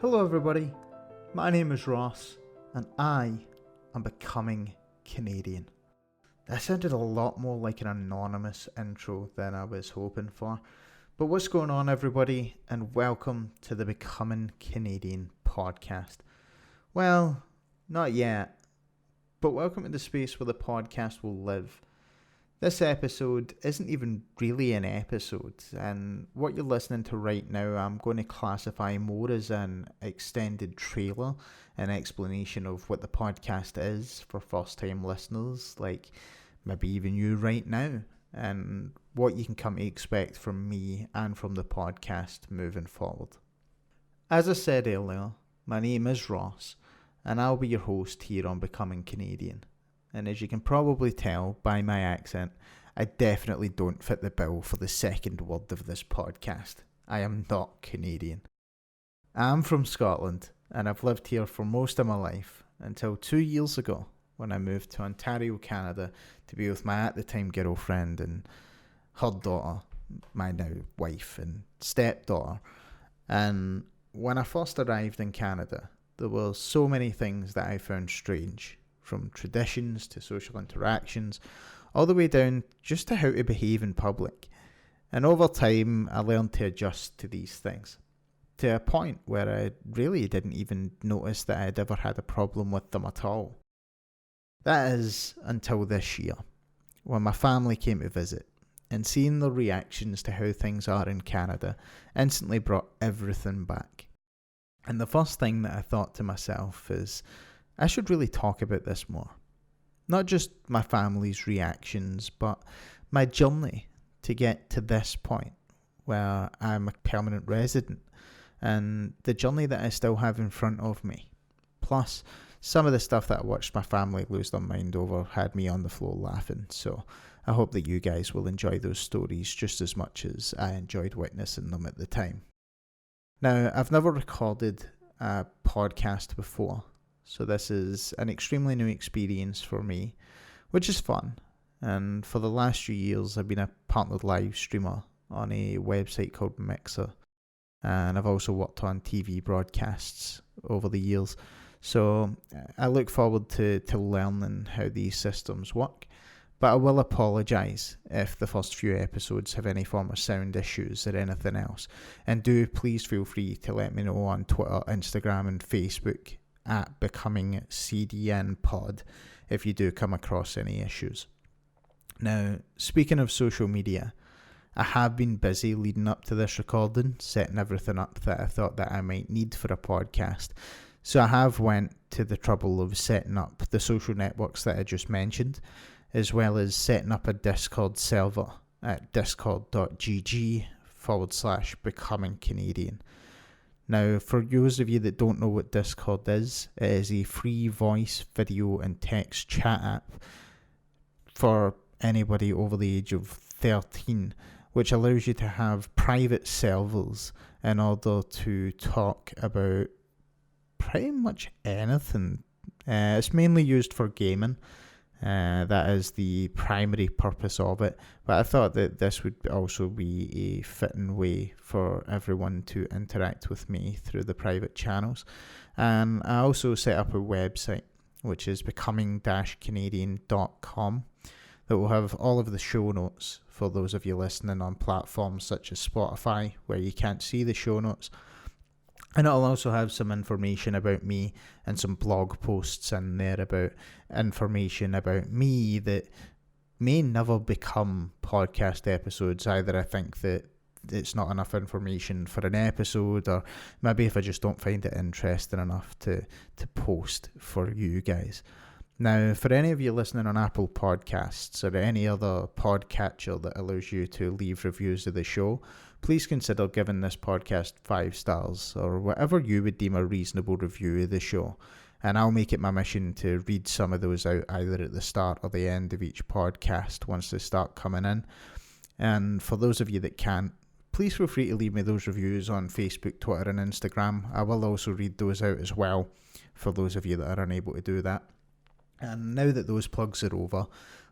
Hello everybody, my name is Ross and I am becoming Canadian. That sounded a lot more like an anonymous intro than I was hoping for. But what's going on everybody, and welcome to the Becoming Canadian podcast. Well, not yet, but welcome to the space where the podcast will live. This episode isn't even really an episode, and what you're listening to right now I'm going to classify more as an extended trailer, an explanation of what the podcast is for first time listeners, like maybe even you right now, and what you can come to expect from me and from the podcast moving forward. As I said earlier, my name is Ross, and I'll be your host here on Becoming Canadian. And as you can probably tell by my accent, I definitely don't fit the bill for the second word of this podcast. I am not Canadian. I'm from Scotland, and I've lived here for most of my life, until 2 years ago when I moved to Ontario, Canada, to be with my at the time girlfriend and her daughter, my now wife and stepdaughter. And when I first arrived in Canada, there were so many things that I found strange. From traditions to social interactions, all the way down just to how to behave in public. And over time, I learned to adjust to these things, to a point where I really didn't even notice that I had ever had a problem with them at all. That is until this year, when my family came to visit, and seeing their reactions to how things are in Canada instantly brought everything back. And the first thing that I thought to myself is, I should really talk about this more. Not just my family's reactions, but my journey to get to this point where I'm a permanent resident, and the journey that I still have in front of me. Plus, some of the stuff that I watched my family lose their mind over had me on the floor laughing, so I hope that you guys will enjoy those stories just as much as I enjoyed witnessing them at the time. Now, I've never recorded a podcast before, so this is an extremely new experience for me, which is fun. And for the last few years, I've been a partnered live streamer on a website called Mixer. And I've also worked on TV broadcasts over the years. So I look forward to learning how these systems work. But I will apologise if the first few episodes have any form of sound issues or anything else. And do please feel free to let me know on Twitter, Instagram and Facebook at Becoming CDN Pod if you do come across any issues. Now, speaking of social media, I have been busy leading up to this recording, setting everything up that I thought that I might need for a podcast. So I have went to the trouble of setting up the social networks that I just mentioned, as well as setting up a Discord server at discord.gg/Becoming Canadian. Now, for those of you that don't know what Discord is, it is a free voice, video and text chat app for anybody over the age of 13, which allows you to have private servers in order to talk about pretty much anything. It's mainly used for gaming. That is the primary purpose of it, but I thought that this would also be a fitting way for everyone to interact with me through the private channels. And I also set up a website, which is becoming-canadian.com, that will have all of the show notes for those of you listening on platforms such as Spotify, where you can't see the show notes. And it'll also have some information about me and some blog posts in there about information about me that may never become podcast episodes. Either I think that it's not enough information for an episode, or maybe if I just don't find it interesting enough to post for you guys. Now, for any of you listening on Apple Podcasts or any other podcatcher that allows you to leave reviews of the show, please consider giving this podcast 5 stars or whatever you would deem a reasonable review of the show. And I'll make it my mission to read some of those out either at the start or the end of each podcast once they start coming in. And for those of you that can't, please feel free to leave me those reviews on Facebook, Twitter and Instagram. I will also read those out as well for those of you that are unable to do that. And now that those plugs are over,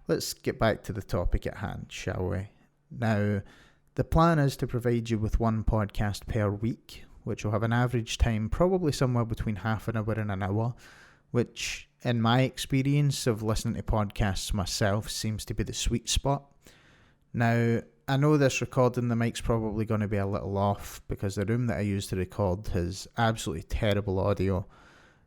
let's get back to the topic at hand, shall we? Now, the plan is to provide you with one podcast per week, which will have an average time probably somewhere between half an hour and an hour, which in my experience of listening to podcasts myself seems to be the sweet spot. Now, I know this recording, the mic's probably going to be a little off because the room that I use to record has absolutely terrible audio,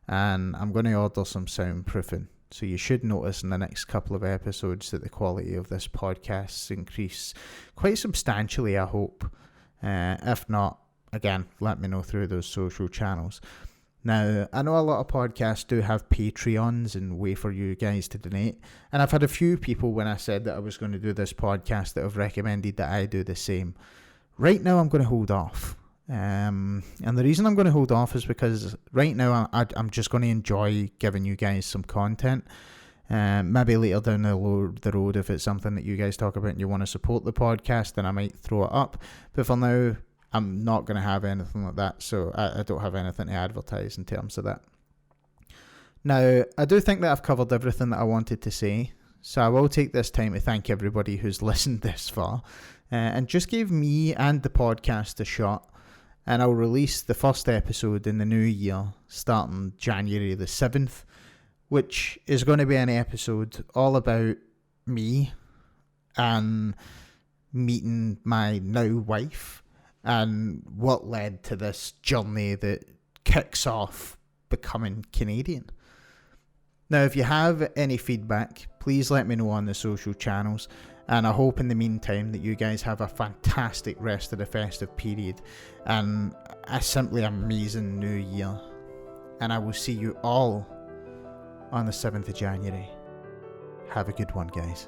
and I'm going to order some soundproofing. So you should notice in the next couple of episodes that the quality of this podcast increase quite substantially, I hope. If not, again, let me know through those social channels. Now, I know a lot of podcasts do have Patreons and way for you guys to donate. And I've had a few people when I said that I was going to do this podcast that have recommended that I do the same. Right now, I'm going to hold off. And the reason I'm going to hold off is because right now I'm just going to enjoy giving you guys some content. Maybe later down the road, if it's something that you guys talk about and you want to support the podcast, then I might throw it up. But for now, I'm not going to have anything like that, so I don't have anything to advertise in terms of that. Now, I do think that I've covered everything that I wanted to say, so I will take this time to thank everybody who's listened this far and just gave me and the podcast a shot. And I'll release the first episode in the new year, starting January the 7th, which is going to be an episode all about me and meeting my now wife and what led to this journey that kicks off becoming Canadian. Now, if you have any feedback, please let me know on the social channels. And I hope in the meantime that you guys have a fantastic rest of the festive period and a simply amazing new year. And I will see you all on the 7th of January. Have a good one, guys.